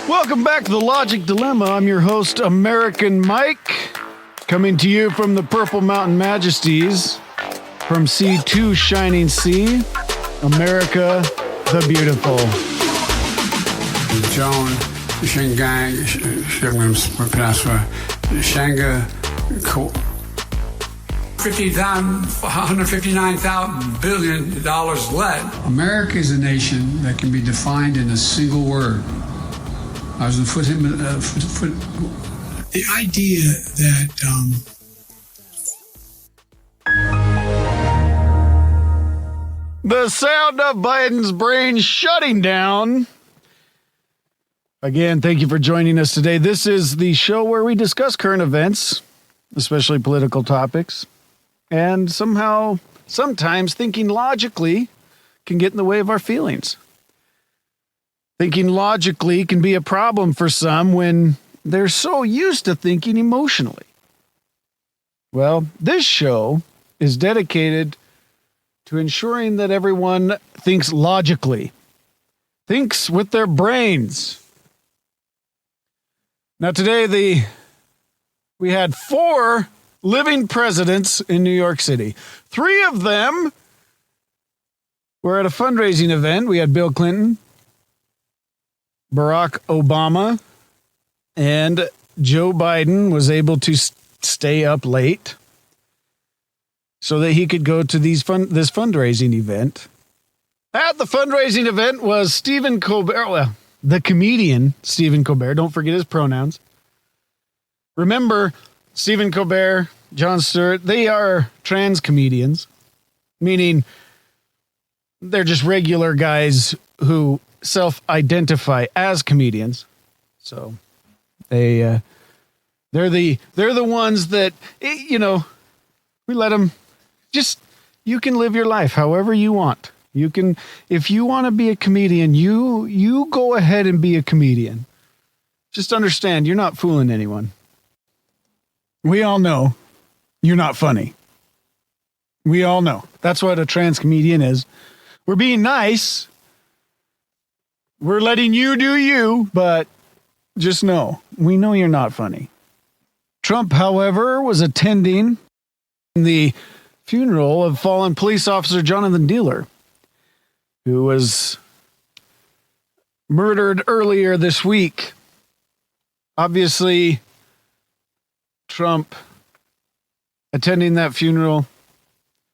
Welcome back to the Logic Dilemma. I'm your host, American Mike, coming to you from the Purple Mountain Majesties, from sea to shining sea, America the Beautiful. Joan Shanghai Shanga $159,000 billion left. America is a nation that can be defined in a single word. I was going to put him the idea that the sound of Biden's brain shutting down. Again, thank you for joining us today. This is the show where we discuss current events, especially political topics, and sometimes thinking logically can get in the way of our feelings. Thinking logically can be a problem for some when they're so used to thinking emotionally. Well, this show is dedicated to ensuring that everyone thinks logically, thinks with their brains. Now, today, we had 4 living presidents in New York City. 3 of them were at a fundraising event. We had Bill Clinton, Barack Obama, and Joe Biden was able to stay up late so that he could go to this fundraising event. At the fundraising event was Stephen Colbert, the comedian Stephen Colbert. Don't forget his pronouns. Remember, Stephen Colbert, Jon Stewart, they are trans comedians, meaning they're just regular guys who self-identify as comedians. So they're the ones that, we let them you can live your life however you want. You can, if you want to be a comedian, you go ahead and be a comedian. Just understand, you're not fooling anyone. We all know you're not funny. We all know. That's what a trans comedian is. We're being nice. We're letting you do you, but just know, we know you're not funny. Trump, however, was attending the funeral of fallen police officer Jonathan Dehler, who was murdered earlier this week. Obviously, Trump attending that funeral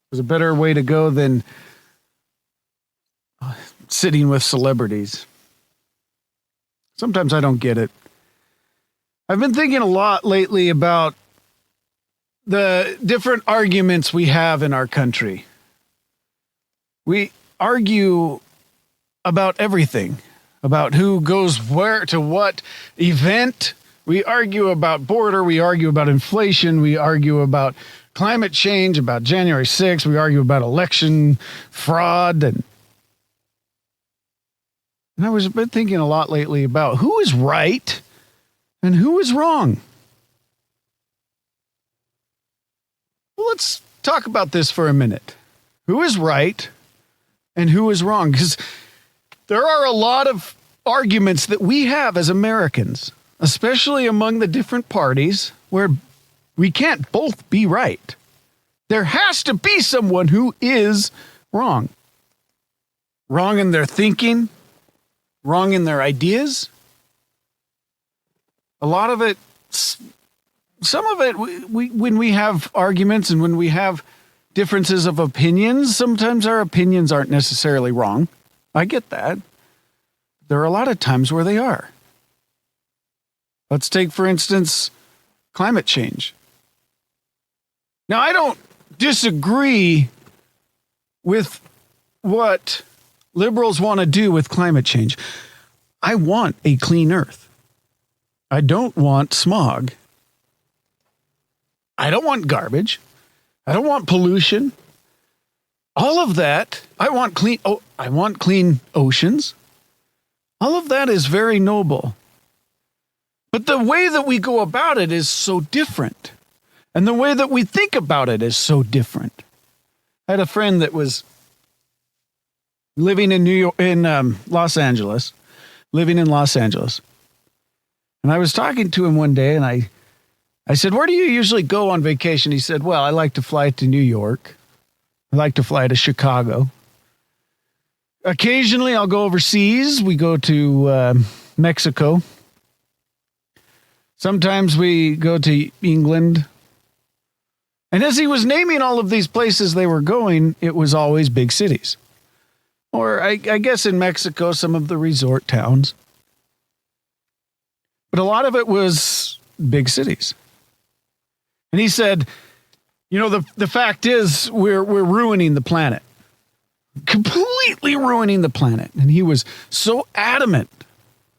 was a better way to go than sitting with celebrities. Sometimes I don't get it. I've been thinking a lot lately about the different arguments we have in our country. We argue about everything, about who goes where to what event. We argue about border. We argue about inflation. We argue about climate change, about January 6th. We argue about election fraud. And I was been thinking a lot lately about who is right and who is wrong. Well, let's talk about this for a minute. Who is right and who is wrong? Because there are a lot of arguments that we have as Americans, especially among the different parties, where we can't both be right. There has to be someone who is wrong. Wrong in their thinking, wrong in their ideas. A lot of it, some of it, when we have arguments and when we have differences of opinions, sometimes our opinions aren't necessarily wrong. I get that. There are a lot of times where they are. Let's take, for instance, climate change. Now, I don't disagree with what liberals want to do with climate change. I want a clean earth. I don't want smog. I don't want garbage. I don't want pollution. All of that. I want clean oceans. All of that is very noble. But the way that we go about it is so different. And the way that we think about it is so different. I had a friend that was living in Los Angeles. And I was talking to him one day, and I said, where do you usually go on vacation? He said, well, I like to fly to New York. I like to fly to Chicago. Occasionally, I'll go overseas. We go to Mexico. Sometimes we go to England. And as he was naming all of these places they were going, it was always big cities. Or I guess in Mexico, some of the resort towns. But a lot of it was big cities. And he said, you know, the fact is we're ruining the planet. Completely ruining the planet. And he was so adamant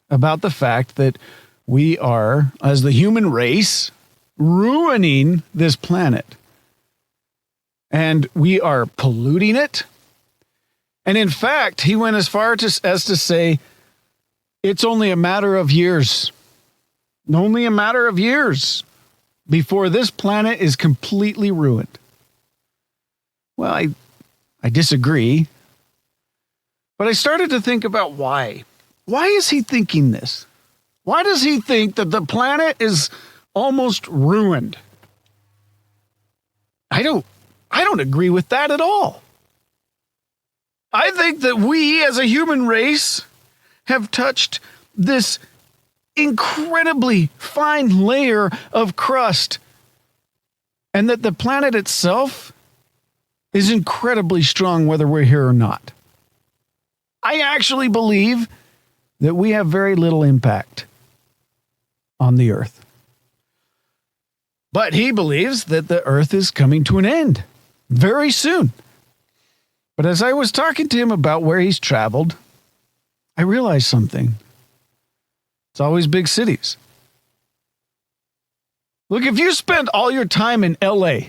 about the fact that we are, as the human race, ruining this planet. And we are polluting it. And in fact, he went as far as to say, it's only a matter of years. Only a matter of years before this planet is completely ruined. Well, I disagree. But I started to think about why. Why is he thinking this? Why does he think that the planet is almost ruined? I don't agree with that at all. I think that we as a human race have touched this incredibly fine layer of crust, and that the planet itself is incredibly strong whether we're here or not. I actually believe that we have very little impact on the earth. But he believes that the earth is coming to an end very soon. But as I was talking to him about where he's traveled, I realized something. It's always big cities. Look, if you spend all your time in LA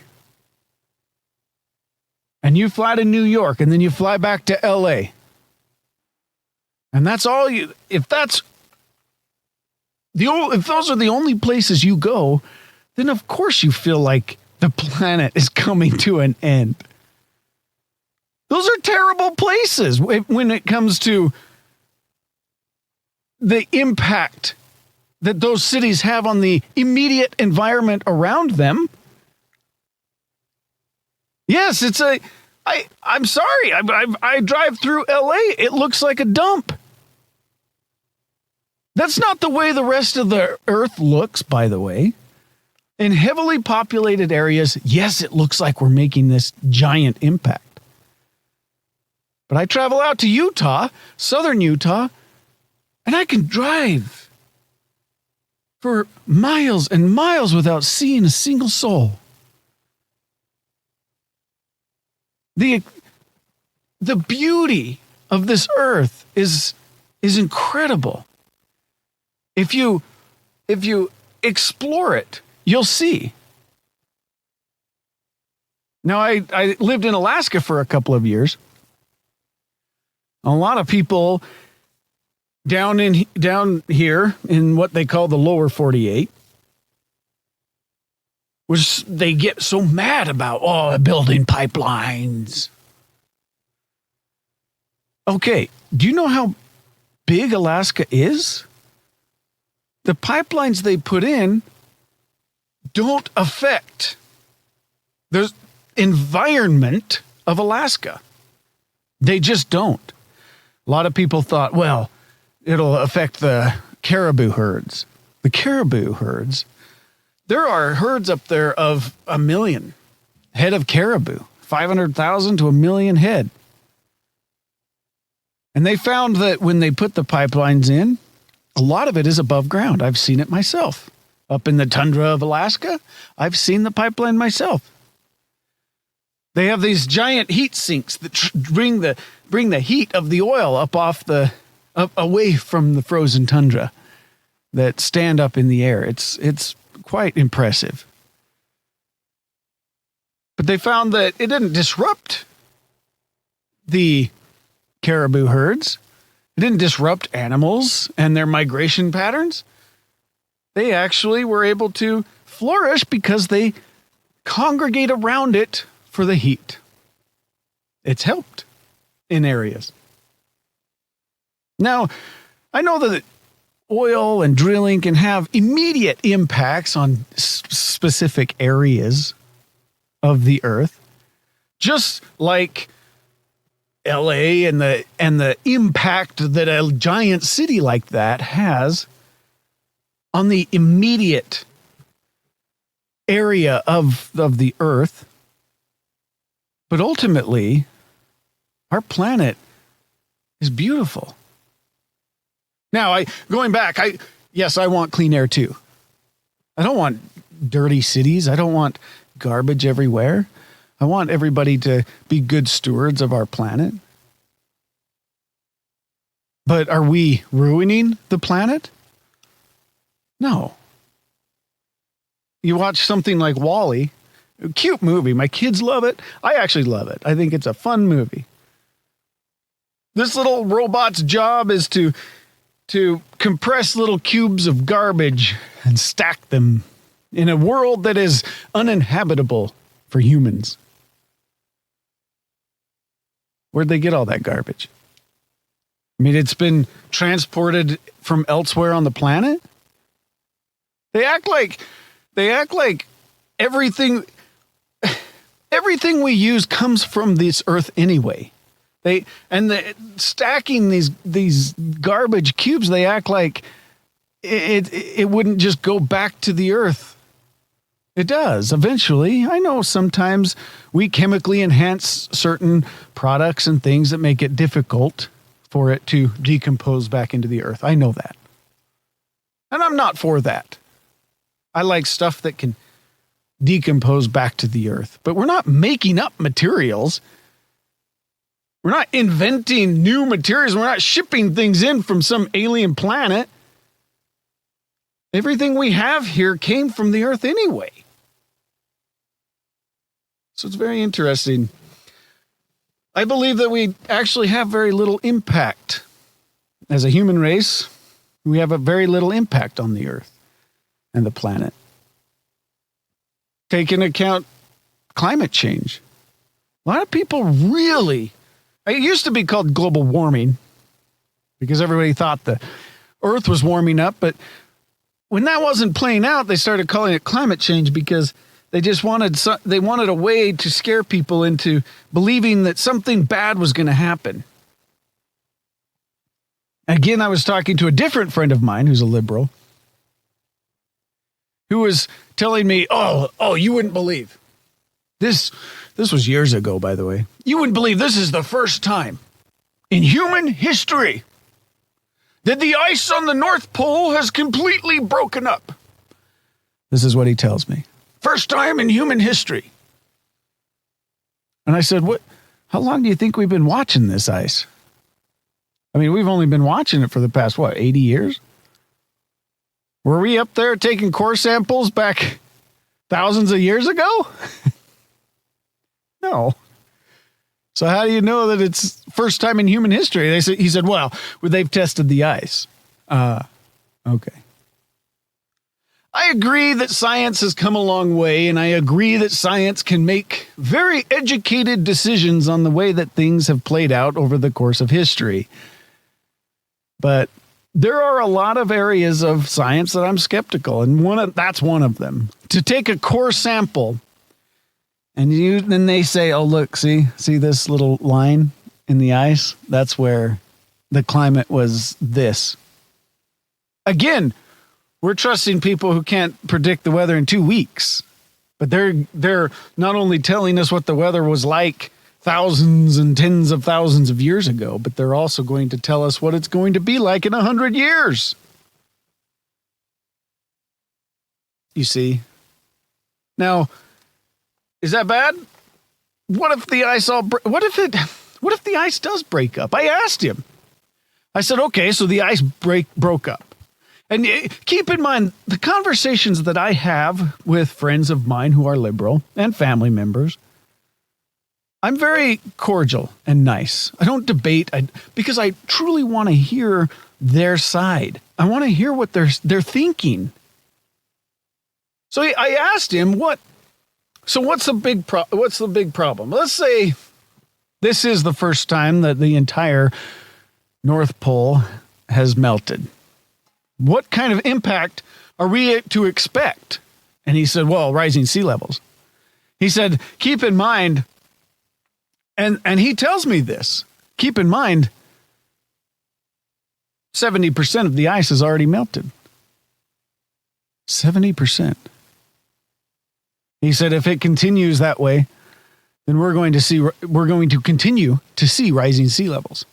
and you fly to New York and then you fly back to LA, and that's all you, if those are the only places you go, then of course you feel like the planet is coming to an end. Those are terrible places when it comes to the impact that those cities have on the immediate environment around them. Yes, I'm sorry. I drive through LA. It looks like a dump. That's not the way the rest of the earth looks, by the way. In heavily populated areas, yes, it looks like we're making this giant impact. But I travel out to Utah, southern Utah, and I can drive for miles and miles without seeing a single soul. The beauty of this earth is incredible. If you explore it, you'll see. Now, I lived in Alaska for a couple of years. A lot of people down here in what they call the lower 48, they get so mad about, building pipelines. Okay, do you know how big Alaska is? The pipelines they put in don't affect the environment of Alaska. They just don't. A lot of people thought, well, it'll affect the caribou herds. The caribou herds, there are herds up there of 1 million head of caribou, 500,000 to 1 million head. And they found that when they put the pipelines in, a lot of it is above ground. I've seen it myself. Up in the tundra of Alaska, I've seen the pipeline myself. They have these giant heat sinks that bring the heat of the oil up away from the frozen tundra that stand up in the air. It's quite impressive. But they found that it didn't disrupt the caribou herds. It didn't disrupt animals and their migration patterns. They actually were able to flourish because they congregate around it for the heat. It's helped in areas. Now, I know that oil and drilling can have immediate impacts on specific areas of the earth, just like LA and the impact that a giant city like that has on the immediate area of the earth. But ultimately, our planet is beautiful. Now, going back, yes, I want clean air too. I don't want dirty cities. I don't want garbage everywhere. I want everybody to be good stewards of our planet. But are we ruining the planet? No. You watch something like WALL-E, a cute movie. My kids love it. I actually love it. I think it's a fun movie. This little robot's job is to compress little cubes of garbage and stack them in a world that is uninhabitable for humans. Where'd they get all that garbage? I mean, it's been transported from elsewhere on the planet. They act like everything we use comes from this earth anyway. Stacking these garbage cubes, they act like it wouldn't just go back to the earth. It does eventually. I know sometimes we chemically enhance certain products and things that make it difficult for it to decompose back into the earth. I know that. And I'm not for that. I like stuff that can decompose back to the earth. But we're not making up materials. We're not inventing new materials. We're not shipping things in from some alien planet. Everything we have here came from the earth anyway. So it's very interesting. I believe that we actually have very little impact. As a human race, we have a very little impact on the earth and the planet. Take into account climate change. A lot of people really, it used to be called global warming because everybody thought the earth was warming up. But when that wasn't playing out, they started calling it climate change because they just wanted a way to scare people into believing that something bad was going to happen. Again, I was talking to a different friend of mine who's a liberal, who was telling me, oh, you wouldn't believe. This was years ago, by the way. You wouldn't believe this is the first time in human history that the ice on the North Pole has completely broken up. This is what he tells me. First time in human history. And I said, how long do you think we've been watching this ice? I mean, we've only been watching it for the past, 80 years? Were we up there taking core samples back thousands of years ago? No. So how do you know that it's first time in human history? He said, they've tested the ice. Okay. I agree that science has come a long way, and I agree that science can make very educated decisions on the way that things have played out over the course of history. But there are a lot of areas of science that I'm skeptical, and that's one of them. To take a core sample, and then they say, oh, look, see this little line in the ice? That's where the climate was this. Again, we're trusting people who can't predict the weather in 2 weeks, but they're not only telling us what the weather was like thousands and tens of thousands of years ago, but they're also going to tell us what it's going to be like in 100 years. You see? Now, is that bad? What if the ice what if the ice does break up? I asked him. I said, okay, so the ice broke up. And keep in mind, the conversations that I have with friends of mine who are liberal and family members, I'm very cordial and nice. I don't debate because I truly want to hear their side. I want to hear what they're thinking. So I asked him, what's the big problem? Let's say this is the first time that the entire North Pole has melted. What kind of impact are we to expect? And he said, well, rising sea levels. He said, keep in mind, and he tells me this, keep in mind, 70% of the ice is already melted. 70%. He said, if it continues that way, then we're going to continue to see rising sea levels.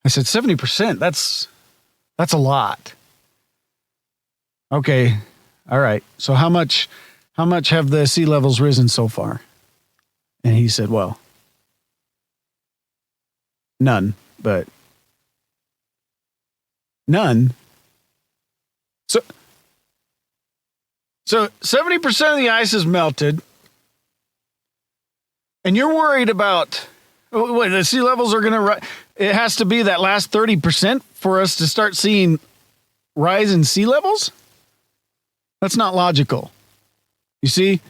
I said, 70%, that's a lot. Okay. All right. So how much have the sea levels risen so far? And he said, well, none, but none. So 70% of the ice is melted, and you're worried about what the sea levels are going to rise. It has to be that last 30% for us to start seeing rise in sea levels. That's not logical. You see,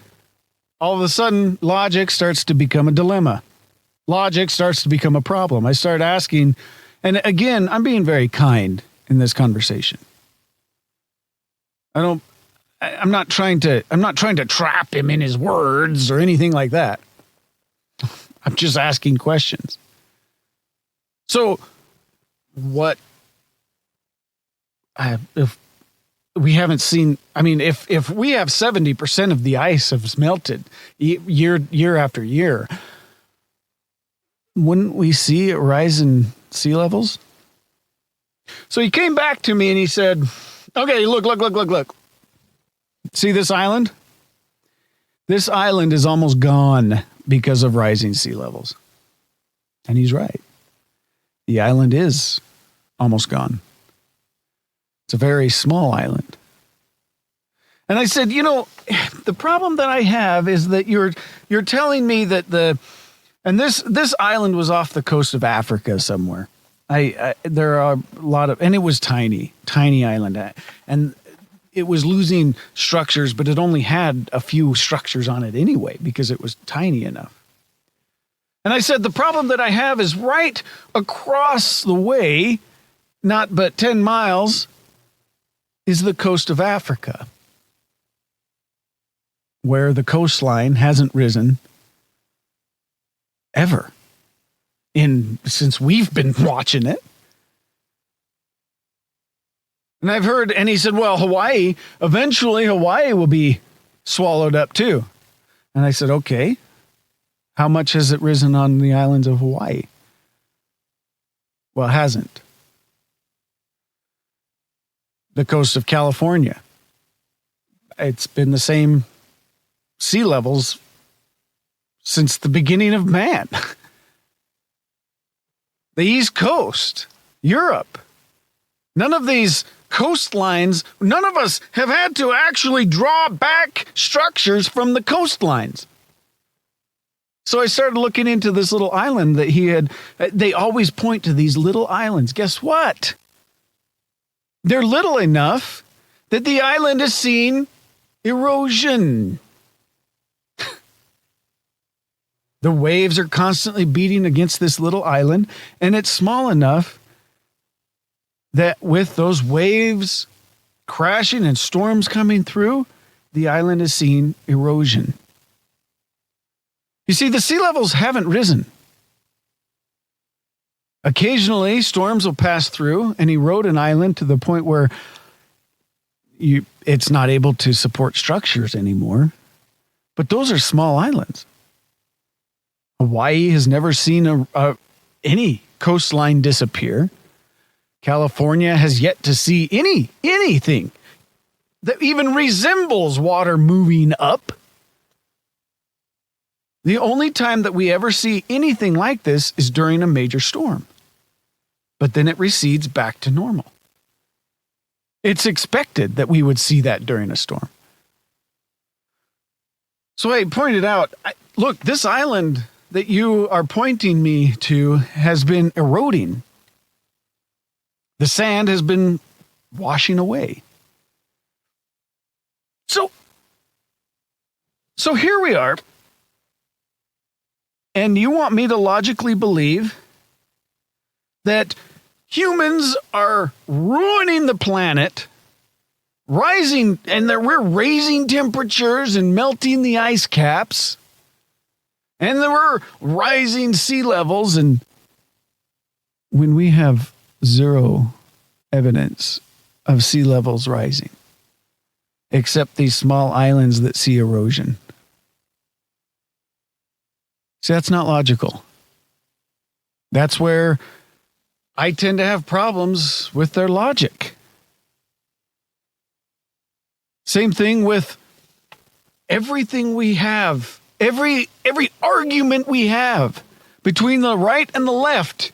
all of a sudden, logic starts to become a dilemma. Logic starts to become a problem. I start asking, and again, I'm being very kind in this conversation. I'm not trying to trap him in his words or anything like that. I'm just asking questions. So what, if we haven't seen, I mean, if we have 70% of the ice has melted year after year, wouldn't we see a rise in sea levels? So he came back to me and he said, okay, look. See this island? This island is almost gone because of rising sea levels. And he's right. The island is almost gone. It's a very small island. And I said, the problem that I have is that you're telling me that this island was off the coast of Africa somewhere. There are a lot of, and it was tiny island. And it was losing structures, but it only had a few structures on it anyway, because it was tiny enough. And I said, the problem that I have is right across the way, not but 10 miles, is the coast of Africa, where the coastline hasn't risen ever since we've been watching it. And I've heard, and he said, well, eventually Hawaii will be swallowed up too. And I said, okay, how much has it risen on the islands of Hawaii? Well, it hasn't. The coast of California, it's been the same sea levels since the beginning of man. The East Coast, Europe, none of these coastlines, none of us have had to actually draw back structures from the coastlines. So I started looking into this little island that he had. They always point to these little islands. Guess what? They're little enough that the island has seen erosion. The waves are constantly beating against this little island, and it's small enough that with those waves crashing and storms coming through, the island has seen erosion. You see, the sea levels haven't risen. Occasionally, storms will pass through and erode an island to the point where it's not able to support structures anymore. But those are small islands. Hawaii has never seen any coastline disappear. California has yet to see anything that even resembles water moving up. The only time that we ever see anything like this is during a major storm. But then it recedes back to normal. It's expected that we would see that during a storm. So I pointed out, look, this island that you are pointing me to has been eroding. The sand has been washing away. So here we are. And you want me to logically believe that Humans are ruining the planet, we're raising temperatures and melting the ice caps, and there were rising sea levels. And when we have zero evidence of sea levels rising, except these small islands that see erosion. See, that's not logical. That's where I tend to have problems with their logic. Same thing with everything we have, every argument we have between the right and the left.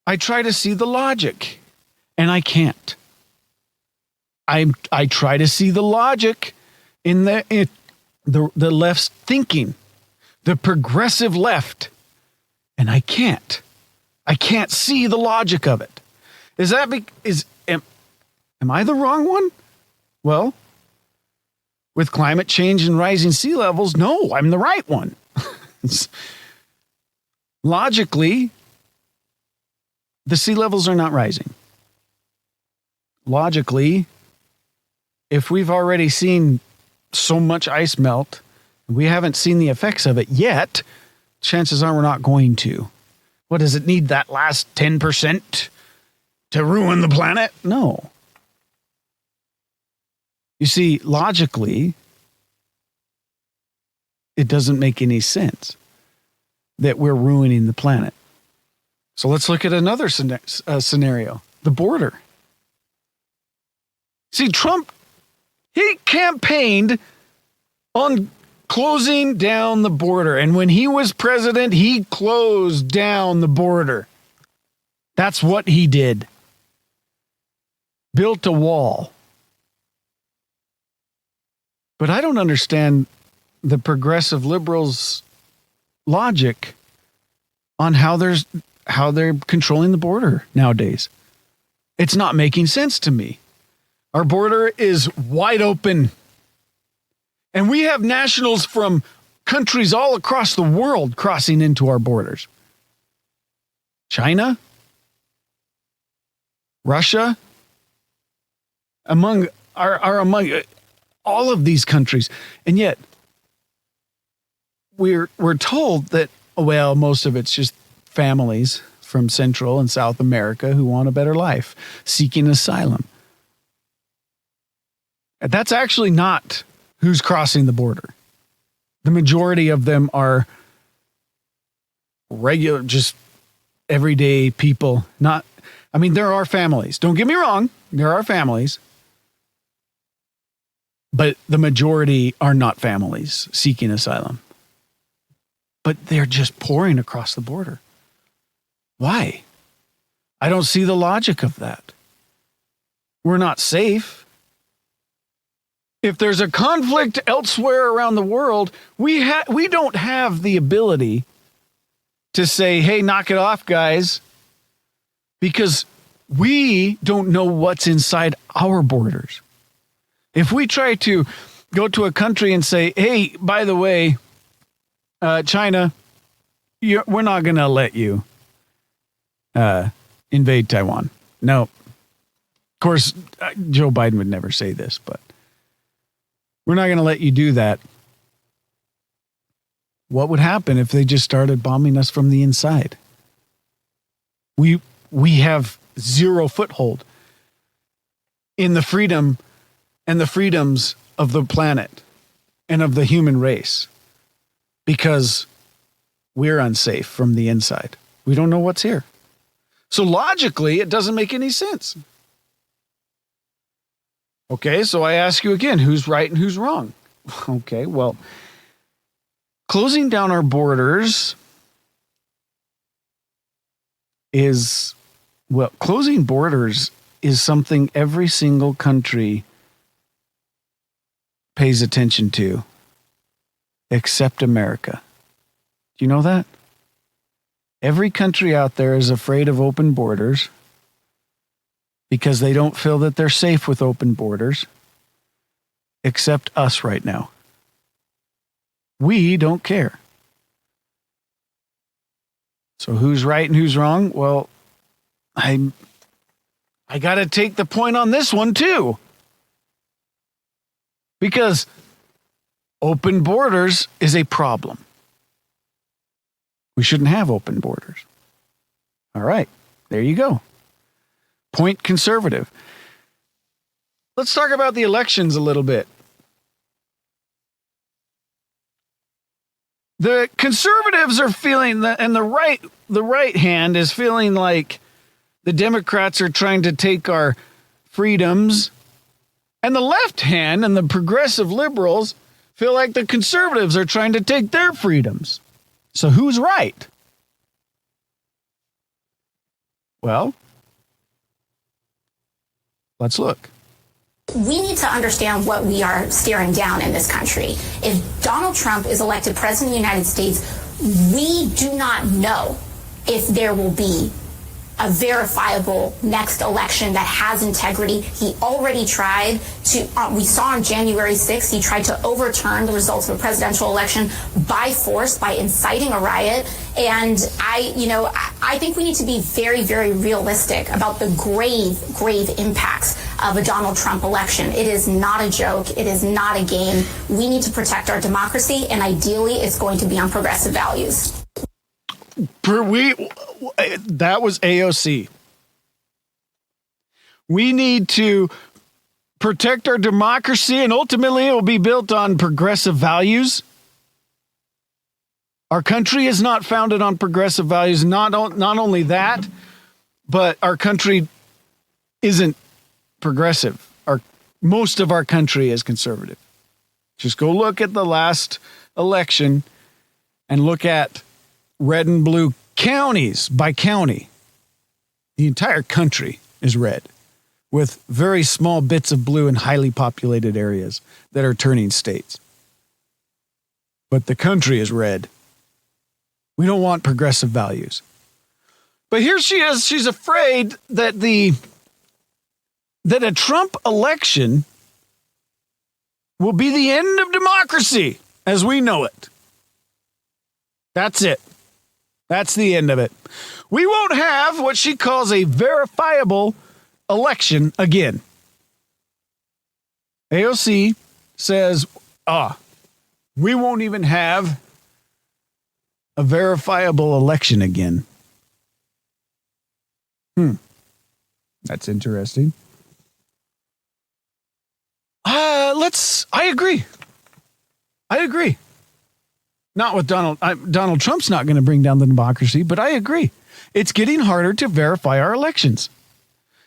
I try to see the logic, and I can't. I try to see the logic in the left's thinking, the progressive left, and I can't. I can't see the logic of it. Am I the wrong one? Well, with climate change and rising sea levels, no, I'm the right one. Logically, the sea levels are not rising. Logically, if we've already seen so much ice melt, we haven't seen the effects of it yet, chances are we're not going to. What does it need, that last 10% to ruin the planet? No. You see, logically, it doesn't make any sense that we're ruining the planet. So let's look at another scenario, the border. See, Trump, he campaigned on closing down the border. And when he was president, he closed down the border. That's what he did. Built a wall. But I don't understand the progressive liberals' logic on how they're controlling the border nowadays. It's not making sense to me. Our border is wide open. And we have nationals from countries all across the world crossing into our borders. China, Russia, among all of these countries. And yet we're told that, well, most of it's just families from Central and South America who want a better life, seeking asylum. That's actually not who's crossing the border. The majority of them are regular, just everyday people. There are families. Don't get me wrong. There are families. But the majority are not families seeking asylum. But they're just pouring across the border. Why? I don't see the logic of that. We're not safe. If there's a conflict elsewhere around the world, we don't have the ability to say, hey, knock it off, guys, because we don't know what's inside our borders. If we try to go to a country and say, hey, by the way, China, we're not going to let you invade Taiwan. No. Of course, Joe Biden would never say this, but we're not going to let you do that. What would happen if they just started bombing us from the inside? We have zero foothold in the freedom and the freedoms of the planet and of the human race because we're unsafe from the inside. We don't know what's here. So logically, it doesn't make any sense. Okay, so I ask you again, who's right and who's wrong? Okay, well, closing down our borders closing borders is something every single country pays attention to, except America. Do you know that? Every country out there is afraid of open borders because they don't feel that they're safe with open borders, except us right now. We don't care. So who's right and who's wrong? Well, I got to take the point on this one too. Because open borders is a problem. We shouldn't have open borders. All right, there you go. Point conservative. Let's talk about the elections a little bit. The conservatives are feeling that, and the right hand is feeling like the Democrats are trying to take our freedoms, and the left hand and the progressive liberals feel like the conservatives are trying to take their freedoms. So who's right? Well, let's look. We need to understand what we are staring down in this country. If Donald Trump is elected president of the United States, we do not know if there will be a verifiable next election that has integrity. He already tried to, we saw on January 6th, he tried to overturn the results of a presidential election by force, by inciting a riot. And I think we need to be very, very realistic about the grave impacts of a Donald Trump election. It is not a joke. It is not a game. We need to protect our democracy, and ideally it's going to be on progressive values. That was AOC. We need to protect our democracy, and ultimately it will be built on progressive values. Our country is not founded on progressive values. Not only that, but our country isn't progressive. Most of our country is conservative. Just go look at the last election and look at red and blue counties by county. The entire country is red, with very small bits of blue in highly populated areas that are turning states. But the country is red. We don't want progressive values. But here she is. She's afraid that a Trump election will be the end of democracy as we know it. That's it. That's the end of it. We won't have what she calls a verifiable election again. AOC says, we won't even have a verifiable election again. That's interesting. I agree. Not with Donald. Donald Trump's not going to bring down the democracy, but I agree. It's getting harder to verify our elections.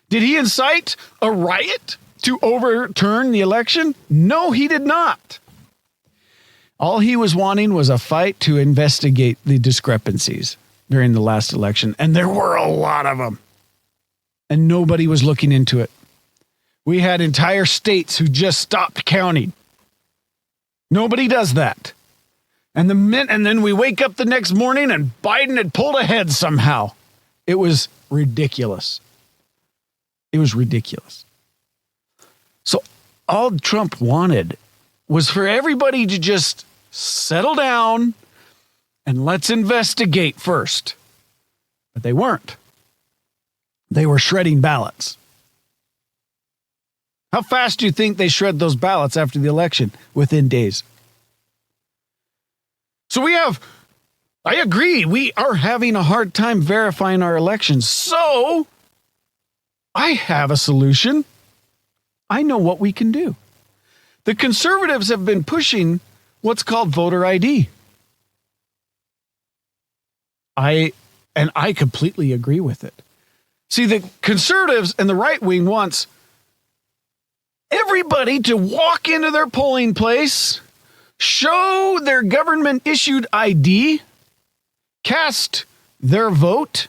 Did he incite a riot to overturn the election? No, he did not. All he was wanting was a fight to investigate the discrepancies during the last election, and there were a lot of them. And nobody was looking into it. We had entire states who just stopped counting. Nobody does that. And then we wake up the next morning and Biden had pulled ahead somehow. It was ridiculous. So all Trump wanted was for everybody to just settle down and let's investigate first. But they weren't. They were shredding ballots. How fast do you think they shred those ballots after the election? Within days. So I agree, we are having a hard time verifying our elections. So I have a solution. I know what we can do. The conservatives have been pushing what's called voter ID. I completely agree with it. See, the conservatives and the right wing wants everybody to walk into their polling place, show their government issued ID, cast their vote,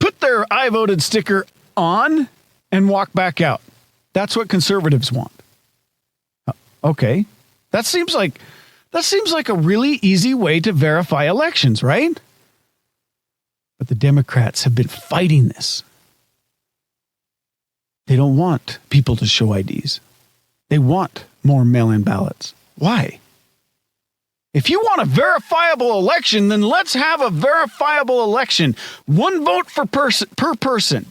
put their I voted sticker on, and walk back out. That's what conservatives want. Okay. That seems like a really easy way to verify elections, right? But the Democrats have been fighting this. They don't want people to show IDs. They want more mail-in ballots. Why? If you want a verifiable election, then let's have a verifiable election. One vote per person.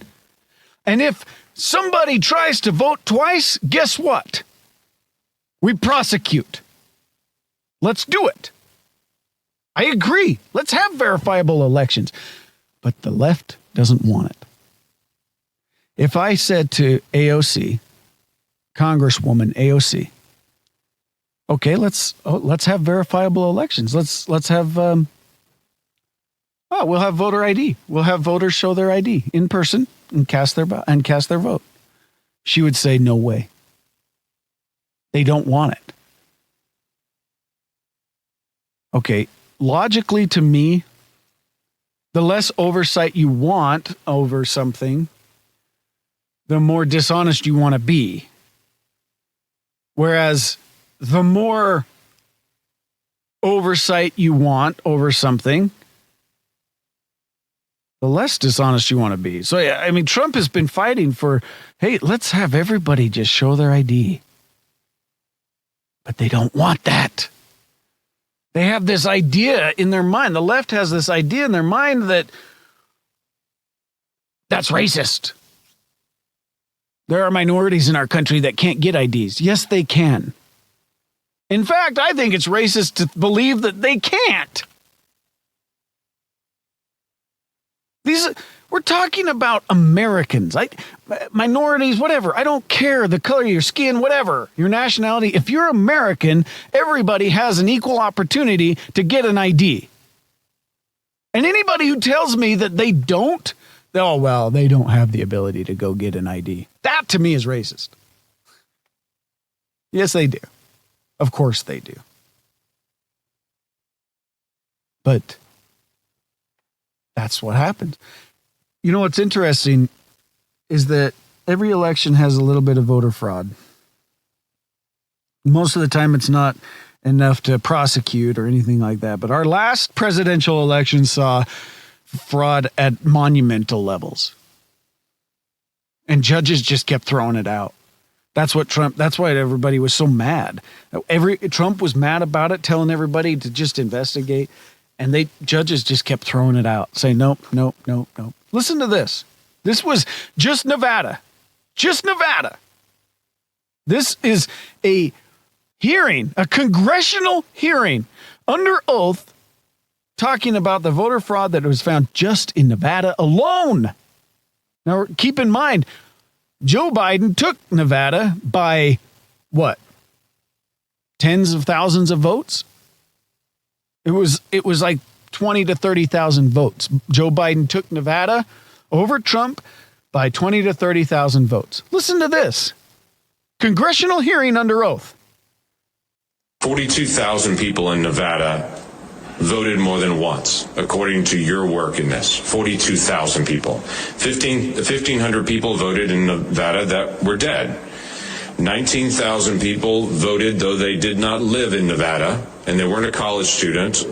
And if somebody tries to vote twice, guess what? We prosecute. Let's do it. I agree. Let's have verifiable elections. But the left doesn't want it. If I said to AOC, Congresswoman AOC, okay, let's have verifiable elections. Let's have we'll have voter ID. We'll have voters show their ID in person and cast their vote. She would say, no way. They don't want it. Okay, logically to me, the less oversight you want over something, the more dishonest you want to be. Whereas the more oversight you want over something, the less dishonest you want to be. So, yeah, I mean, Trump has been fighting for, hey, let's have everybody just show their ID. But they don't want that. They have this idea in their mind. The left has this idea in their mind that that's racist. There are minorities in our country that can't get IDs. Yes, they can. In fact, I think it's racist to believe that they can't. We're talking about Americans, minorities, whatever. I don't care the color of your skin, whatever, your nationality. If you're American, everybody has an equal opportunity to get an ID. And anybody who tells me that they don't, oh, well, they don't have the ability to go get an ID. That to me is racist. Yes, they do. Of course they do. But that's what happens. You know what's interesting is that every election has a little bit of voter fraud. Most of the time it's not enough to prosecute or anything like that. But our last presidential election saw fraud at monumental levels. And judges just kept throwing it out. That's why everybody was so mad. Trump was mad about it, telling everybody to just investigate. And judges just kept throwing it out, saying, nope. Listen to this. This was just Nevada. Just Nevada. This is a hearing, a congressional hearing under oath, talking about the voter fraud that was found just in Nevada alone. Now, keep in mind, Joe Biden took Nevada by what? Tens of thousands of votes? It was like 20 to 30,000 votes. Joe Biden took Nevada over Trump by 20 to 30,000 votes. Listen to this. Congressional hearing under oath. 42,000 people in Nevada voted more than once, according to your work in this. 42,000 people. 1,500 people voted in Nevada that were dead. 19,000 people voted though they did not live in Nevada and they weren't a college student.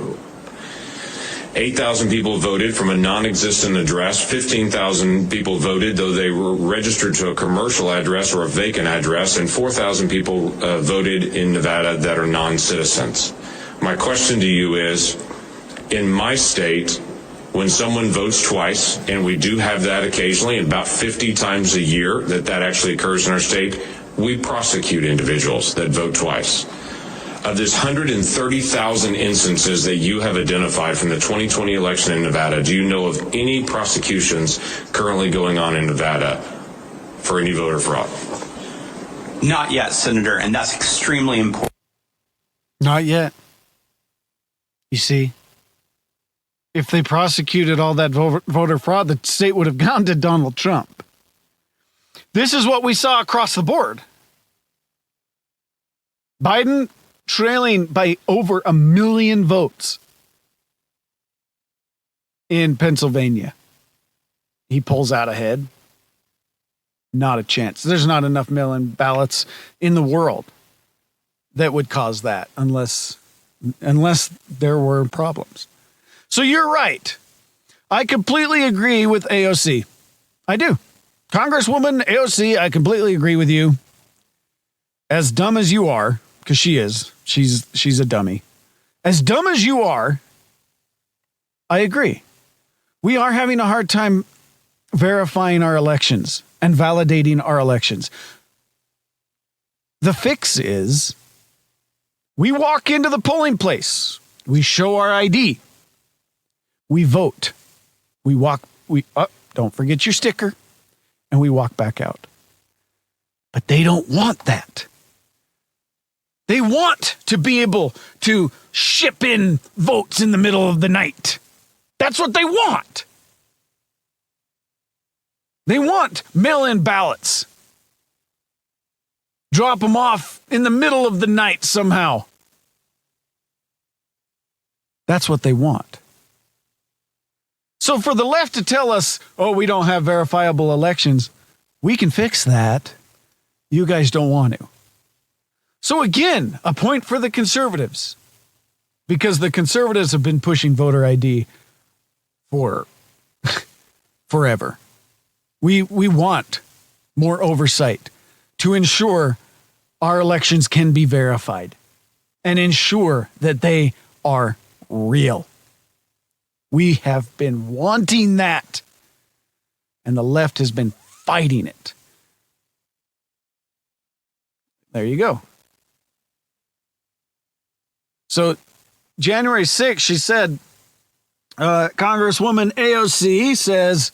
8,000 people voted from a non-existent address. 15,000 people voted though they were registered to a commercial address or a vacant address. And 4,000 people voted in Nevada that are non-citizens. My question to you is, in my state, when someone votes twice, and we do have that occasionally, about 50 times a year that actually occurs in our state, we prosecute individuals that vote twice. Of this 130,000 instances that you have identified from the 2020 election in Nevada, do you know of any prosecutions currently going on in Nevada for any voter fraud? Not yet, Senator, and that's extremely important. Not yet. You see, if they prosecuted all that voter fraud, the state would have gone to Donald Trump. This is what we saw across the board. Biden trailing by over 1 million votes in Pennsylvania. He pulls out ahead. Not a chance. There's not enough mail-in ballots in the world that would cause that unless there were problems. So you're right. I completely agree with AOC. I do. Congresswoman AOC, I completely agree with you. As dumb as you are, because she is. She's a dummy. As dumb as you are, I agree. We are having a hard time verifying our elections and validating our elections. The fix is we walk into the polling place. We show our ID. We vote. Don't forget your sticker, and we walk back out. But they don't want that. They want to be able to ship in votes in the middle of the night. That's what they want. They want mail-in ballots. Drop them off in the middle of the night somehow. That's what they want. So for the left to tell us, oh, we don't have verifiable elections, we can fix that. You guys don't want to. So again, a point for the conservatives, because the conservatives have been pushing voter ID for forever. We want more oversight to ensure our elections can be verified and ensure that they are real. We have been wanting that, and the left has been fighting it. There you go. So January 6th, she said, Congresswoman AOC says,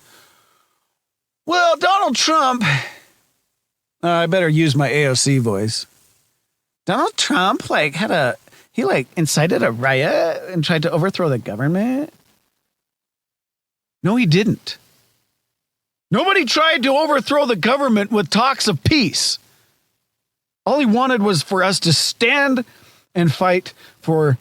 well, Donald Trump, I better use my AOC voice. Donald Trump, he incited a riot and tried to overthrow the government. No, he didn't. Nobody tried to overthrow the government with talks of peace. All he wanted was for us to stand and fight for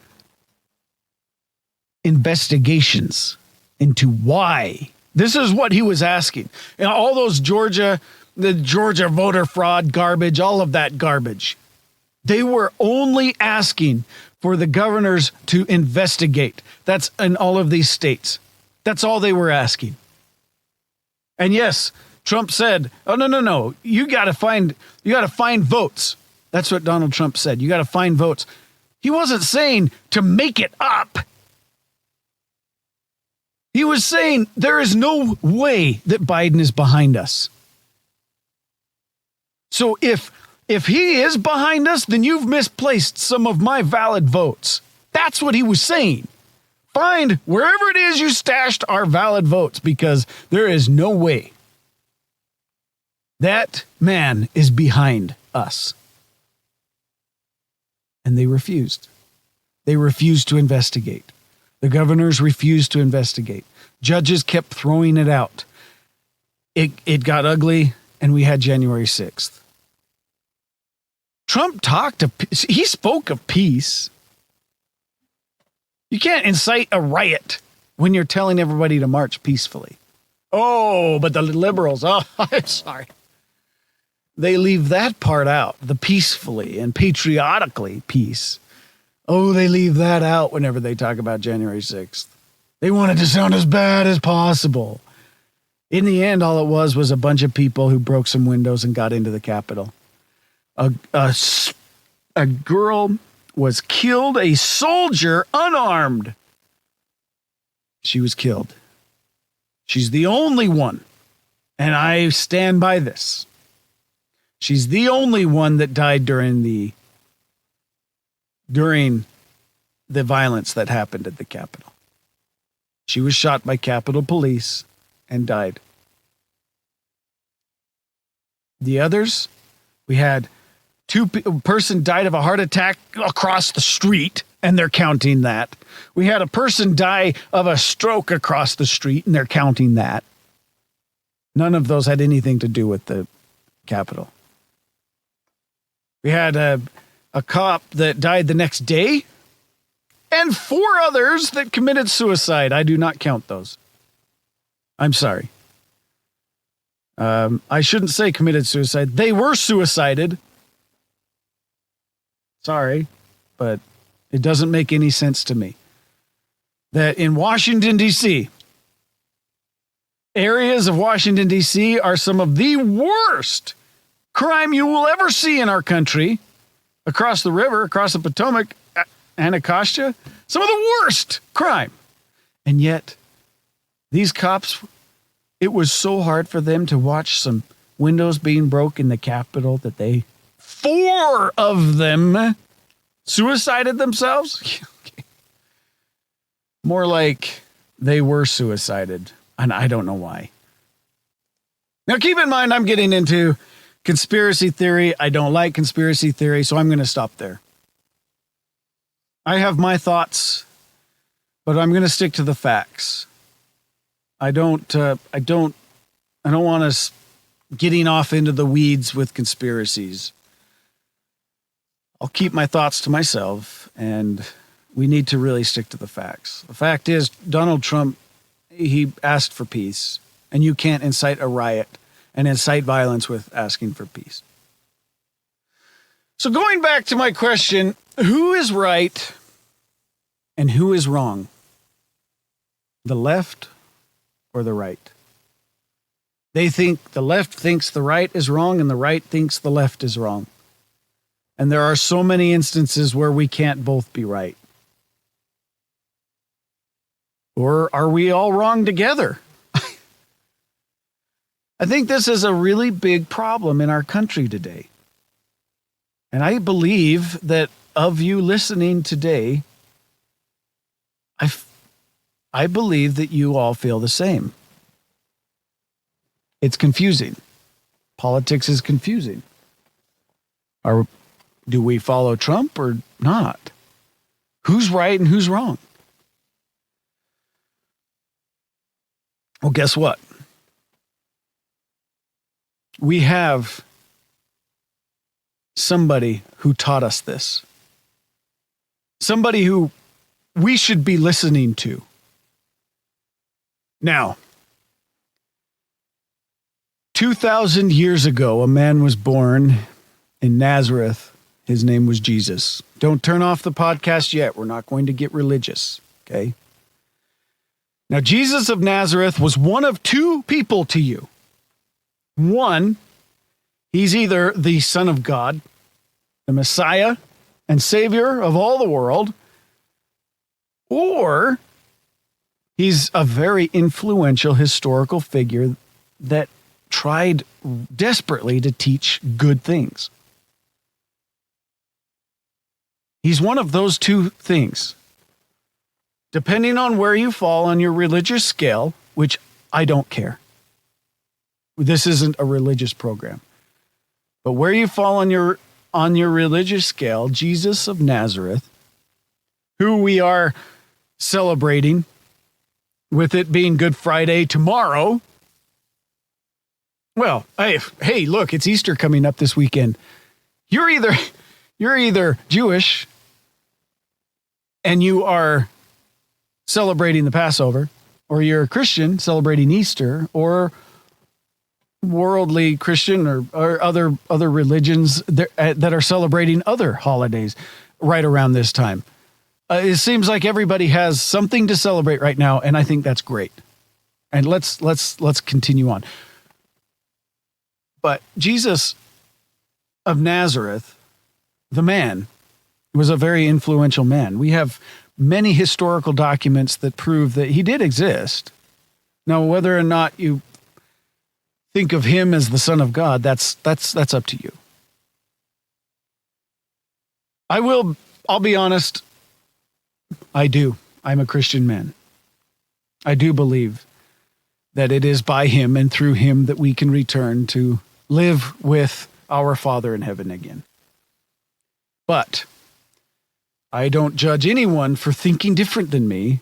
investigations into why. This is what he was asking. And all those the Georgia voter fraud garbage, all of that garbage. They were only asking for the governors to investigate. That's in all of these states. That's all they were asking. And yes, Trump said, oh, no. You got to find votes. That's what Donald Trump said. You got to find votes. He wasn't saying to make it up. He was saying there is no way that Biden is behind us. So if he is behind us, then you've misplaced some of my valid votes. That's what he was saying. Find wherever it is you stashed our valid votes, because there is no way that man is behind us. And they refused. They refused to investigate. The governors refused to investigate. Judges kept throwing it out. It got ugly, and we had January 6th. Trump he spoke of peace. You can't incite a riot when you're telling everybody to march peacefully. Oh, but the liberals, I'm sorry. They leave that part out, the peacefully and patriotically peace. Oh, they leave that out whenever they talk about January 6th. They want it to sound as bad as possible. In the end, all it was a bunch of people who broke some windows and got into the Capitol. A girl was killed, a soldier, unarmed. She was killed. She's the only one, and I stand by this. She's the only one that died during the violence that happened at the Capitol. She was shot by Capitol Police and died. The others, we had a person died of a heart attack across the street, and they're counting that. We had a person die of a stroke across the street, and they're counting that. None of those had anything to do with the Capitol. We had a cop that died the next day, and 4 others that committed suicide. I do not count those. I'm sorry. I shouldn't say committed suicide. They were suicided. Sorry, but it doesn't make any sense to me that in Washington, D.C., areas of Washington, D.C. are some of the worst crime you will ever see in our country. Across the river, across the Potomac, Anacostia, some of the worst crime. And yet, these cops, it was so hard for them to watch some windows being broke in the Capitol that 4 of them suicided themselves. More like they were suicided, and I don't know why. Now, keep in mind, I'm getting into conspiracy theory. I don't like conspiracy theory, so I'm going to stop there. I have my thoughts, but I'm going to stick to the facts. I don't want us getting off into the weeds with conspiracies. I'll keep my thoughts to myself, and we need to really stick to the facts. The fact is, Donald Trump, he asked for peace, and you can't incite a riot and incite violence with asking for peace. So going back to my question, who is right and who is wrong? The left or the right? They think the left thinks the right is wrong and the right thinks the left is wrong. And there are so many instances where we can't both be right. Or are we all wrong together? I think this is a really big problem in our country today. And I believe that of you listening today, I believe that you all feel the same. It's confusing. Politics is confusing. Do we follow Trump or not? Who's right and who's wrong? Well, guess what? We have somebody who taught us this. Somebody who we should be listening to. Now, 2,000 years ago, a man was born in Nazareth. His name was Jesus. Don't turn off the podcast yet. We're not going to get religious, okay? Now, Jesus of Nazareth was one of 2 people to you. One, he's either the Son of God, the Messiah and Savior of all the world, or he's a very influential historical figure that tried desperately to teach good things. He's one of those 2 things. Depending on where you fall on your religious scale, which I don't care. This isn't a religious program. But where you fall on your religious scale, Jesus of Nazareth, who we are celebrating with it being Good Friday tomorrow. Well, hey, look, it's Easter coming up this weekend. You're either Jewish and you are celebrating the Passover, or you're a Christian celebrating Easter, or worldly Christian or other religions that are celebrating other holidays right around this time. It seems like everybody has something to celebrate right now, and I think that's great. And let's continue on. But Jesus of Nazareth, the man, was a very influential man. We have many historical documents that prove that he did exist. Now, whether or not you think of him as the Son of God, that's up to you. I'll be honest, I do. I'm a Christian man. I do believe that it is by him and through him that we can return to live with our Father in heaven again. But I don't judge anyone for thinking different than me,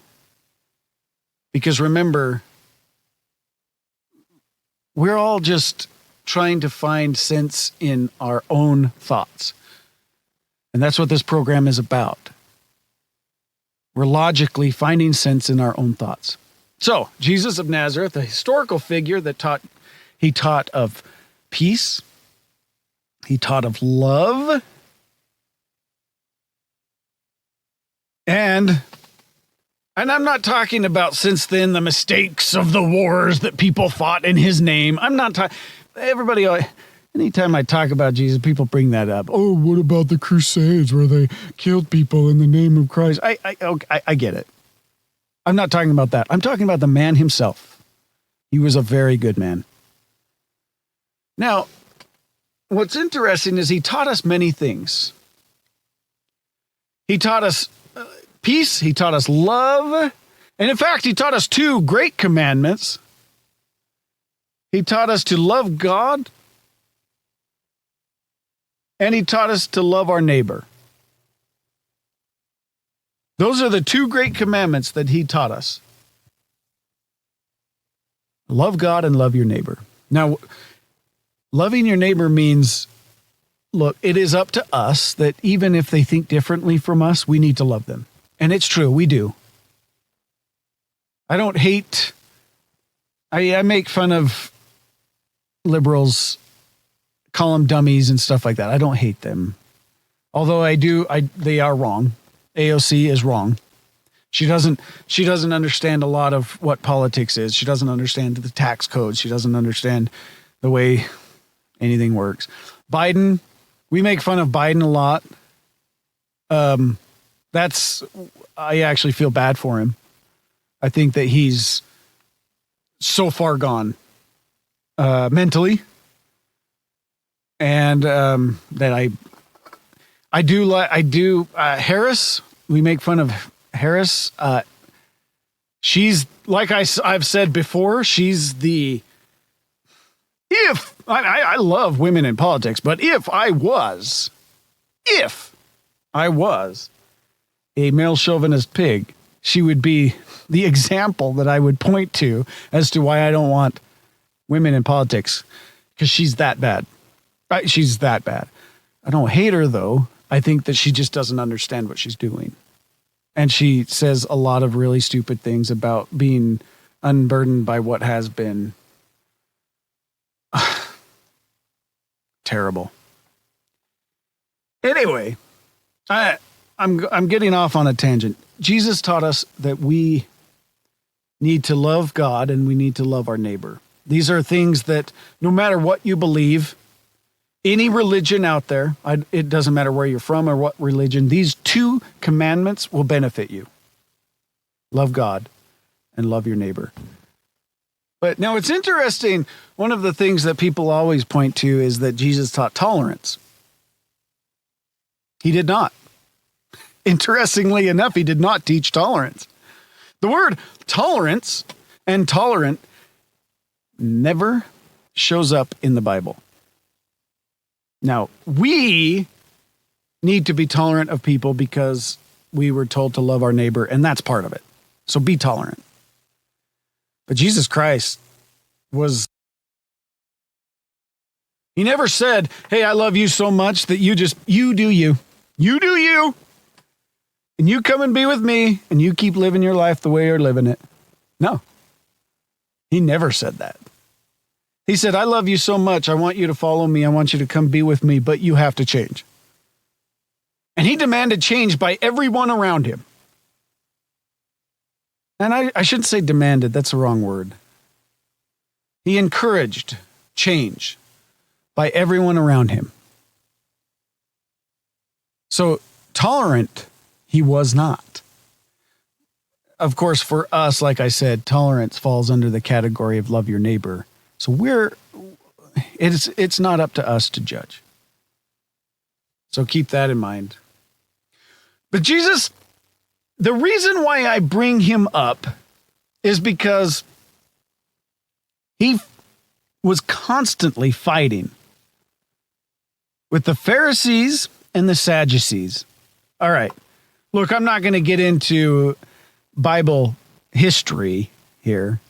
because remember, we're all just trying to find sense in our own thoughts. And that's what this program is about. We're logically finding sense in our own thoughts. So, Jesus of Nazareth, a historical figure that taught of peace. He taught of love. And I'm not talking about since then the mistakes of the wars that people fought in his name. I'm not talking. Everybody, Anytime I talk about Jesus, people bring that up. Oh, what about the Crusades where they killed people in the name of Christ? I get it. I'm not talking about that. I'm talking about the man himself. He was a very good man. Now, what's interesting is he taught us many things. He taught us peace. He taught us love. And in fact, he taught us 2 great commandments. He taught us to love God, and he taught us to love our neighbor. Those are the 2 great commandments that he taught us. Love God and love your neighbor. Now, loving your neighbor means, look, it is up to us that even if they think differently from us, we need to love them. And it's true, we do. I don't hate, I make fun of liberals, call them dummies and stuff like that. I don't hate them. Although they are wrong. AOC is wrong. She doesn't understand a lot of what politics is. She doesn't understand the tax code. She doesn't understand the way anything works. Biden, we make fun of Biden a lot. I actually feel bad for him. I think that he's so far gone mentally, and that I do Harris. We make fun of Harris. She's like I've said before. She's I love women in politics, but if I was a male chauvinist pig, she would be the example that I would point to as to why I don't want women in politics, because she's that bad. She's that bad. I don't hate her, though. I think that she just doesn't understand what she's doing. And she says a lot of really stupid things about being unburdened by what has been terrible. Anyway, I'm getting off on a tangent. Jesus taught us that we need to love God and we need to love our neighbor. These are things that no matter what you believe, any religion out there, it doesn't matter where you're from or what religion, these 2 commandments will benefit you. Love God and love your neighbor. But now it's interesting. One of the things that people always point to is that Jesus taught tolerance. He did not. Interestingly enough, he did not teach tolerance. The word tolerance and tolerant never shows up in the Bible. Now, we need to be tolerant of people because we were told to love our neighbor, and that's part of it. So be tolerant. But Jesus Christ he never said, hey, I love you so much that you do you. You do you. And you come and be with me, and you keep living your life the way you're living it. No. He never said that. He said, I love you so much. I want you to follow me. I want you to come be with me, but you have to change. And he demanded change by everyone around him. And I shouldn't say demanded. That's the wrong word. He encouraged change by everyone around him. So tolerant, he was not. Of course, for us, like I said, tolerance falls under the category of love your neighbor. So it's not up to us to judge. So keep that in mind. But Jesus, the reason why I bring him up is because he was constantly fighting with the Pharisees and the Sadducees. All right. Look, I'm not going to get into Bible history here,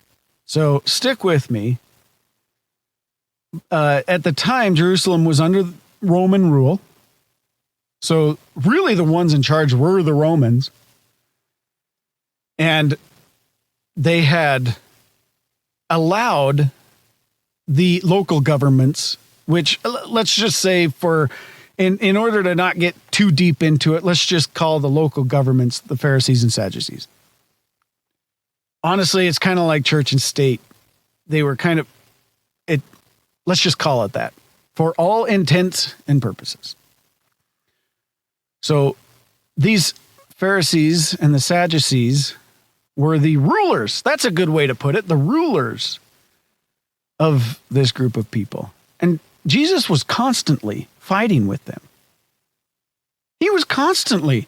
so stick with me. At the time, Jerusalem was under Roman rule. So really the ones in charge were the Romans. And they had allowed the local governments, which let's just say in order to not get too deep into it, let's just call the local governments the Pharisees and Sadducees. Honestly, it's kind of like church and state. They were let's just call it that. for all intents and purposes. So these Pharisees and the Sadducees were the rulers. That's a good way to put it. The rulers of this group of people. And Jesus was constantly fighting with them. He was constantly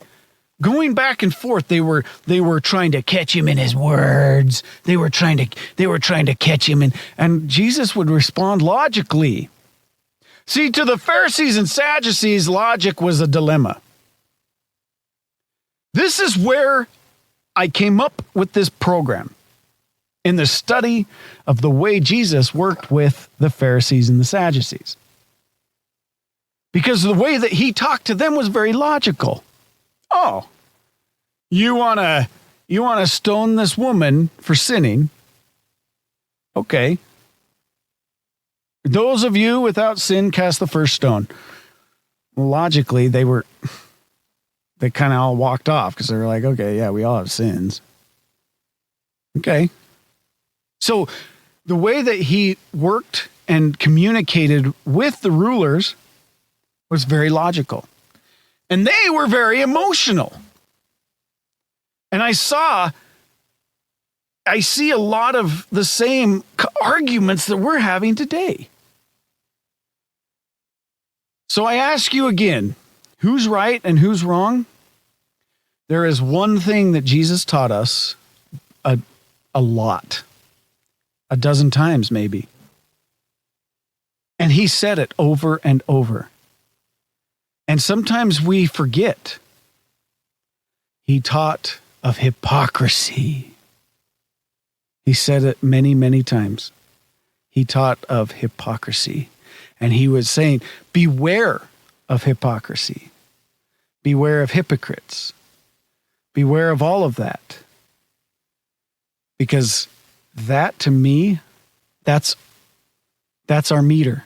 going back and forth. They were trying to catch him in his words. They were trying to catch him and Jesus would respond logically. See, to the Pharisees and Sadducees, logic was a dilemma. This is where I came up with this program, in the study of the way Jesus worked with the Pharisees and the Sadducees. Because the way that he talked to them was very logical. Oh, you want to stone this woman for sinning? Okay. Those of you without sin, cast the first stone. Logically, they kind of all walked off because they were like, okay, yeah, we all have sins. Okay. So the way that he worked and communicated with the rulers was very logical. And they were very emotional. And I see a lot of the same arguments that we're having today. So I ask you again, who's right and who's wrong? There is one thing that Jesus taught us a lot, a dozen times maybe. And he said it over and over. And sometimes we forget. He taught of hypocrisy. He said it many, many times. He taught of hypocrisy. And he was saying, beware of hypocrisy. Beware of hypocrites. Beware of all of that. Because that, to me, that's our meter.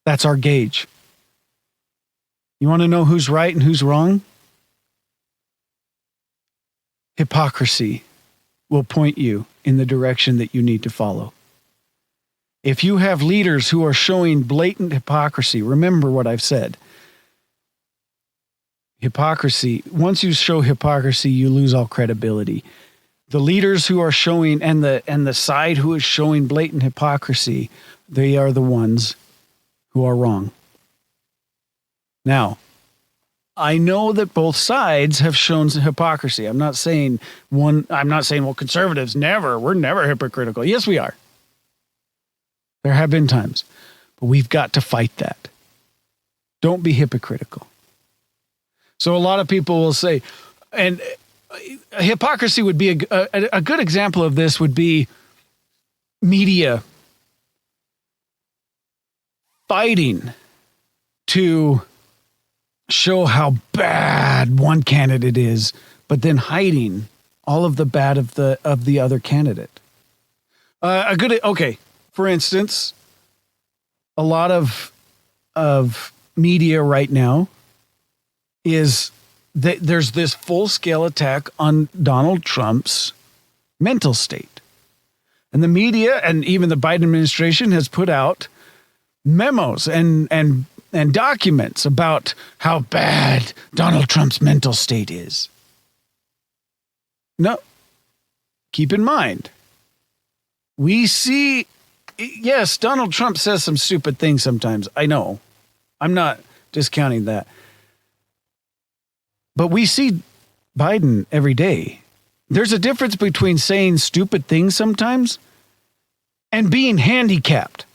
That's our gauge. You want to know who's right and who's wrong? Hypocrisy will point you in the direction that you need to follow. If you have leaders who are showing blatant hypocrisy, remember what I've said. Hypocrisy, once you show hypocrisy, you lose all credibility. The leaders who are showing, and the side who is showing blatant hypocrisy, they are the ones who are wrong. Now, I know that both sides have shown hypocrisy. I'm not saying, well, conservatives we're never hypocritical. Yes, we are. There have been times, but we've got to fight that. Don't be hypocritical. So a lot of people will say, and hypocrisy would be a good example of this would be media fighting to show how bad one candidate is, but then hiding all of the bad of the other candidate. For instance, a lot of media right now is that there's this full-scale attack on Donald Trump's mental state. And the media and even the Biden administration has put out memos and documents about how bad Donald Trump's mental state is. No, keep in mind, we see, yes, Donald Trump says some stupid things sometimes. I know. I'm not discounting that. But we see Biden every day. There's a difference between saying stupid things sometimes and being handicapped.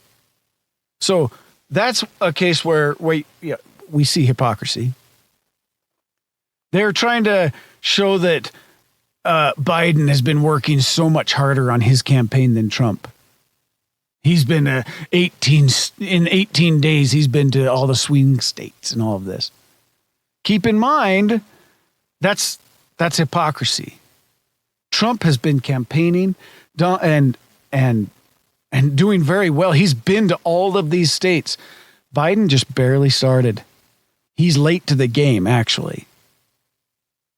So that's a case where we see hypocrisy. They're trying to show that Biden has been working so much harder on his campaign than Trump. He's been 18 days, he's been to all the swing states and all of this. Keep in mind, that's hypocrisy. Trump has been campaigning and doing very well. He's been to all of these states. Biden just barely started. He's late to the game, actually.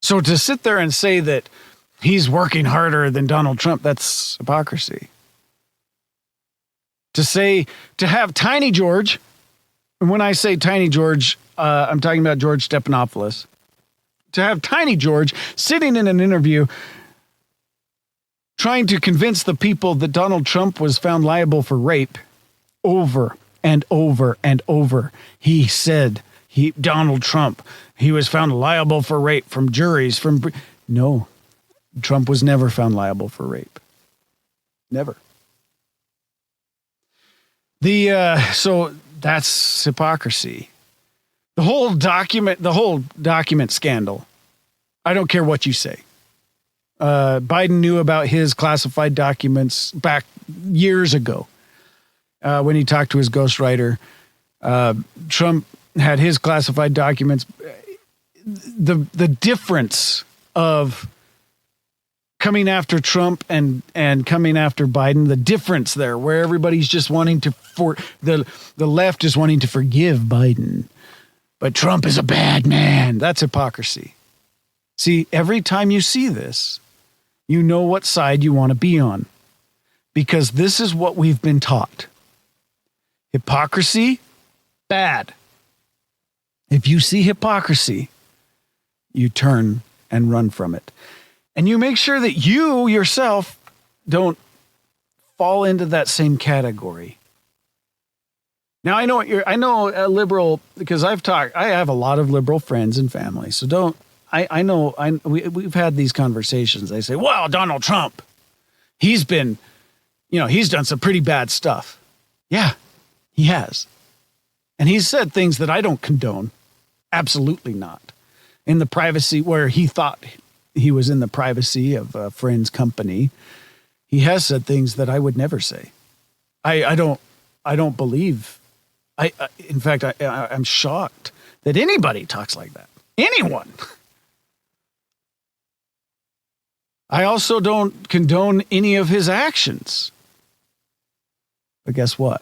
So to sit there and say that he's working harder than Donald Trump, that's hypocrisy. To have Tiny George And when I say Tiny George, I'm talking about George Stephanopoulos. To have Tiny George sitting in an interview trying to convince the people that Donald Trump was found liable for rape over and over and over. He said, Donald Trump, he was found liable for rape from juries. No, Trump was never found liable for rape. Never. So that's hypocrisy. The whole document scandal. I don't care what you say. Biden knew about his classified documents back years ago when he talked to his ghostwriter. Trump had his classified documents. The difference of coming after Trump and coming after Biden, the difference there, where everybody's just wanting to the left is wanting to forgive Biden, but Trump is a bad man. That's hypocrisy. See, every time you see this, you know what side you want to be on, because this is what we've been taught. Hypocrisy, bad. If you see hypocrisy, you turn and run from it. And you make sure that you yourself don't fall into that same category. Now, I know a liberal, because I have a lot of liberal friends and family. So we've had these conversations. They say, well, Donald Trump, he's done some pretty bad stuff. Yeah, he has. And he's said things that I don't condone. Absolutely not. In the privacy where he thought he was in the privacy of a friend's company, he has said things that I would never say. I don't believe. In fact, I'm shocked that anybody talks like that. Anyone. I also don't condone any of his actions. But guess what?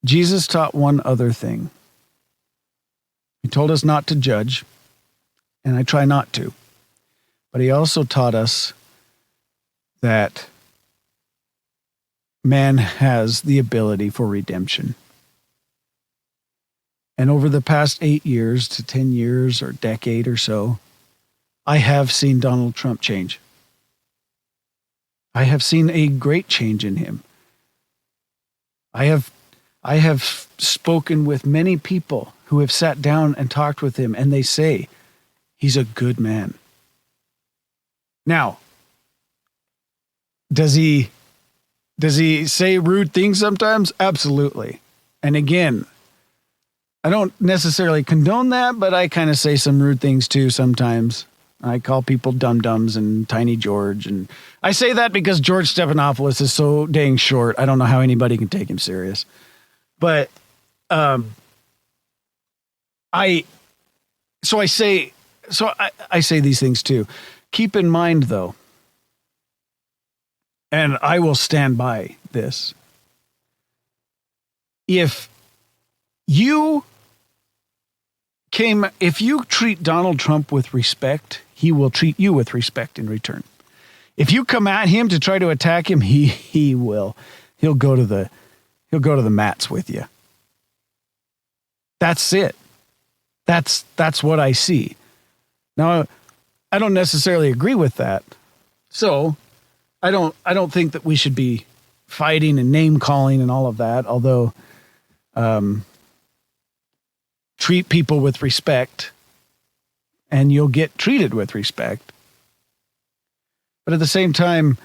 Jesus taught one other thing. He told us not to judge, and I try not to. But he also taught us that man has the ability for redemption. And over the past 8 years to 10 years or decade or so, I have seen Donald Trump change. I have seen a great change in him. I have spoken with many people who have sat down and talked with him, and they say he's a good man. Now, does he say rude things sometimes? Absolutely. And again, I don't necessarily condone that, but I kind of say some rude things too sometimes. I call people dum-dums and Tiny George. And I say that because George Stephanopoulos is so dang short. I don't know how anybody can take him serious. But I say these things too. Keep in mind, though, and I will stand by this. If you treat Donald Trump with respect, he will treat you with respect in return. If you come at him to try to attack him, he'll go to the mats with you. That's it. That's what I see. Now, I don't necessarily agree with that. So I don't think that we should be fighting and name calling and all of that, although treat people with respect and you'll get treated with respect. But at the same time,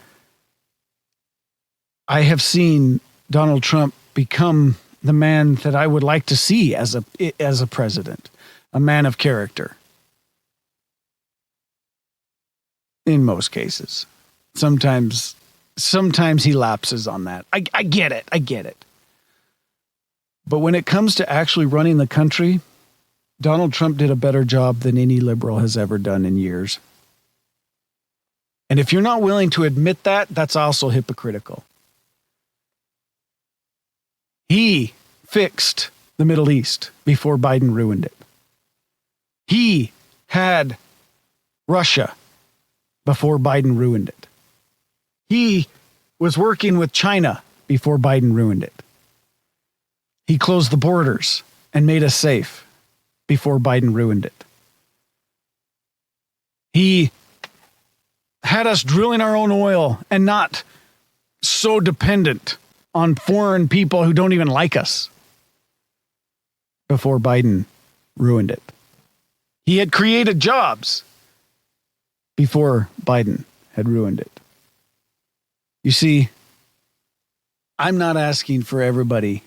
I have seen Donald Trump become the man that I would like to see as a president, a man of character. In most cases. Sometimes he lapses on that. I get it. But when it comes to actually running the country, Donald Trump did a better job than any liberal has ever done in years. And if you're not willing to admit that, that's also hypocritical. He fixed the Middle East before Biden ruined it. He had Russia before Biden ruined it. He was working with China before Biden ruined it. He closed the borders and made us safe before Biden ruined it. He had us drilling our own oil and not so dependent on foreign people who don't even like us before Biden ruined it. He had created jobs before Biden had ruined it. You see, I'm not asking for everybody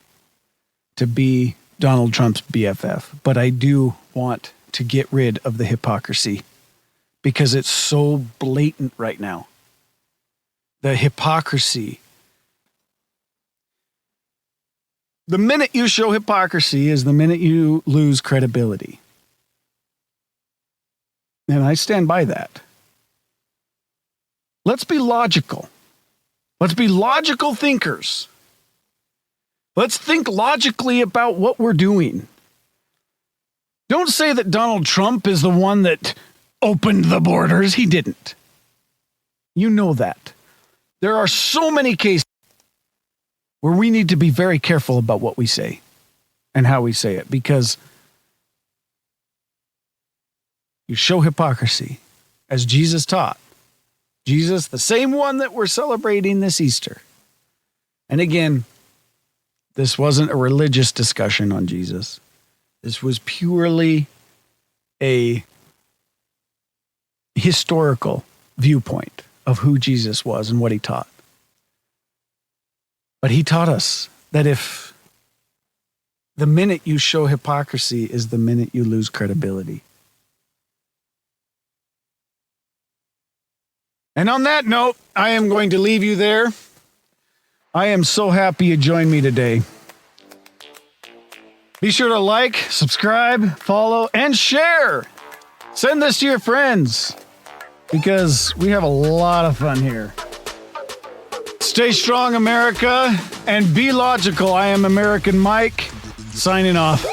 to be Donald Trump's BFF, but I do want to get rid of the hypocrisy because it's so blatant right now. The hypocrisy. The minute you show hypocrisy is the minute you lose credibility. And I stand by that. Let's be logical. Let's be logical thinkers. Let's think logically about what we're doing. Don't say that Donald Trump is the one that opened the borders. He didn't. You know that. There are so many cases where we need to be very careful about what we say and how we say it, because you show hypocrisy, as Jesus taught. Jesus, the same one that we're celebrating this Easter. And again, this wasn't a religious discussion on Jesus. This was purely a historical viewpoint of who Jesus was and what he taught. But he taught us that if the minute you show hypocrisy is the minute you lose credibility. And on that note, I am going to leave you there. I am so happy you joined me today. Be sure to like, subscribe, follow, and share. Send this to your friends because we have a lot of fun here. Stay strong, America, and be logical. I am American Mike, signing off.